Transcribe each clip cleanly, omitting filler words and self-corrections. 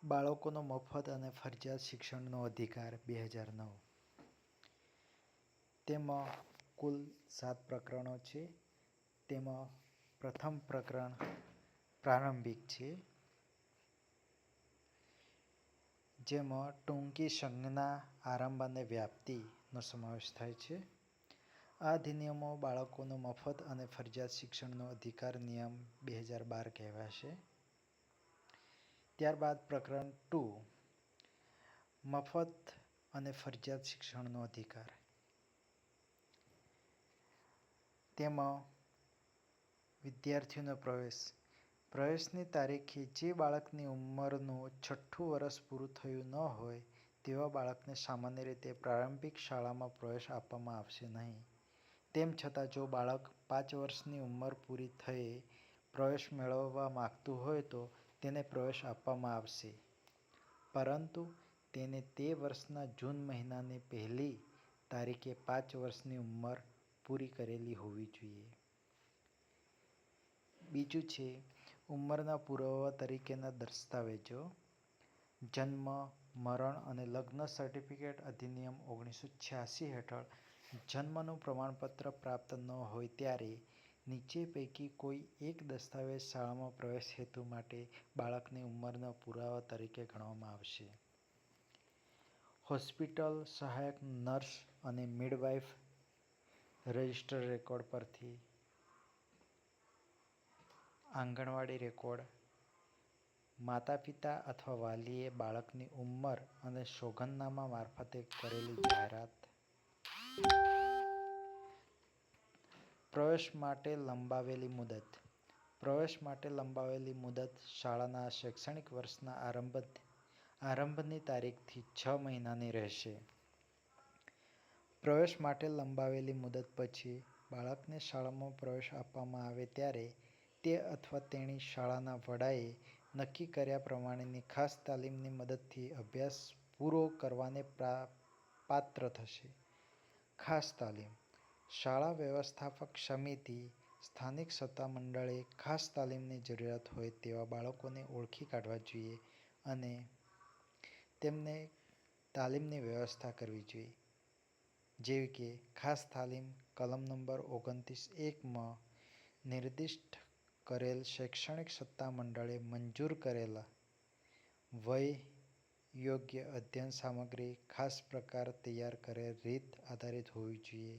બાળકોનો મફત અને ફરજિયાત શિક્ષણનો અધિકાર 2009. તેમાં કુલ 7 પ્રકરણો છે. તેમાં પ્રથમ પ્રકરણ પ્રારંભિક છે, જેમાં ટૂંકી સંજ્ઞા આરંભ અને વ્યાપ્તિનો સમાવેશ થાય છે. આ અધિનિયમો બાળકોનો મફત અને ફરજિયાત શિક્ષણનો અધિકાર નિયમ 2012 કહેવાશે. ત્યારબાદ પ્રકરણ 2 મફત અને ફરજિયાત શિક્ષણનો અધિકાર. તેમાં વિદ્યાર્થીઓનો પ્રવેશની તારીખે જે બાળકની ઉંમરનું 6ઠ્ઠું વર્ષ પૂરું થયું ન હોય તેવા બાળકને સામાન્ય રીતે પ્રારંભિક શાળામાં પ્રવેશ આપવામાં આવશે નહીં. તેમ છતાં જો બાળક 5 વર્ષની ઉંમર પૂરી થયે પ્રવેશ મેળવવા માંગતું હોય તો તેને પ્રવેશ આપવામાં આવશે, પરંતુ તેને તે વર્ષના જૂન મહિનાની પહેલી તારીખે 5 વર્ષની ઉંમર પૂરી કરેલી હોવી જોઈએ. બીજું છે ઉંમરના પુરાવા તરીકેના દસ્તાવેજો. જન્મ, મરણ અને લગ્ન સર્ટિફિકેટ અધિનિયમ 1986 હેઠળ જન્મનું પ્રમાણપત્ર પ્રાપ્ત ન હોય ત્યારે નીચે પૈકી કોઈ એક દસ્તાવેજ શાળામાં પ્રવેશ હેતુ માટે બાળકની ઉંમરના પુરાવા તરીકે ગણવામાં આવશે. હોસ્પિટલ સહાયક નર્સ અને મિડવાઇફ રજિસ્ટર રેકોર્ડ પરથી, આંગણવાડી રેકોર્ડ, માતાપિતા અથવા વાલીએ બાળકની ઉંમર અને સોગંદનામા મારફતે કરેલી જાહેરાત. પ્રવેશ માટે લંબાવેલી મુદત. પ્રવેશ માટે લંબાવેલી મુદત શાળાના શૈક્ષણિક વર્ષના આરંભની તારીખથી 6 મહિનાની રહેશે. પ્રવેશ માટે લંબાવેલી મુદત પછી બાળકને શાળામાં પ્રવેશ આપવામાં આવે ત્યારે તે અથવા તેણી શાળાના વડાએ નક્કી કર્યા પ્રમાણેની ખાસ તાલીમની મદદથી અભ્યાસ પૂરો કરવાને પાત્ર થશે. ખાસ તાલીમ. શાળા વ્યવસ્થાપક સમિતિ, સ્થાનિક સત્તામંડળે ખાસ તાલીમની જરૂરિયાત હોય તેવા બાળકોને ઓળખી કાઢવા જોઈએ અને તેમને તાલીમની વ્યવસ્થા કરવી જોઈએ, જેવી કે ખાસ તાલીમ કલમ નંબર 29(1) માં નિર્દિષ્ટ કરેલ શૈક્ષણિક સત્તામંડળે મંજૂર કરેલા વય-યોગ્ય અધ્યયન સામગ્રી ખાસ પ્રકાર તૈયાર કરેલ રીત આધારિત હોવી જોઈએ.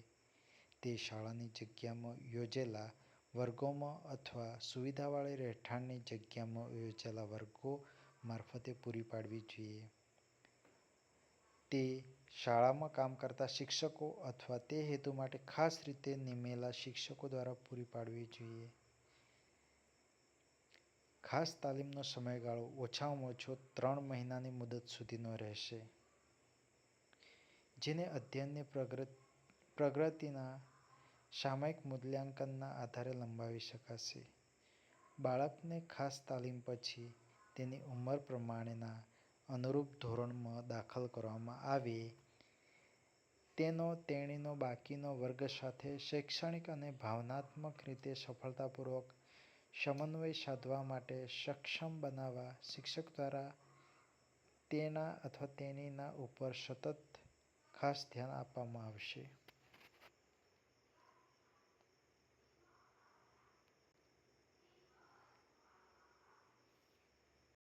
તે શાળાની જગ્યામાં યોજેલા વર્ગોમાં અથવા સુવિધાવાળી રહેઠાણની જગ્યામાં યોજેલા વર્ગો મારફતે પૂરી પાડવી જોઈએ. તે શાળામાં કામ કરતા શિક્ષકો અથવા તે હેતુ માટે ખાસ રીતે નીમેલા શિક્ષકો દ્વારા પૂરી પાડવી જોઈએ. ખાસ તાલીમનો સમયગાળો ઓછામાં ઓછો 3 મહિનાની મુદત સુધીનો રહેશે, જેને અધ્યયનની પ્રગતિના સામયિક મૂલ્યાંકનના આધારે લંબાવી શકાશે. બાળકને ખાસ તાલીમ પછી તેની ઉંમર પ્રમાણેના અનુરૂપ ધોરણમાં દાખલ કરવામાં આવે તેનો/તેણીનો બાકીનો વર્ગ સાથે શૈક્ષણિક અને ભાવનાત્મક રીતે સફળતાપૂર્વક સમન્વય સાધવા માટે સક્ષમ બનાવવા શિક્ષક દ્વારા તેના/તેણીના ઉપર સતત ખાસ ધ્યાન આપવામાં આવશે.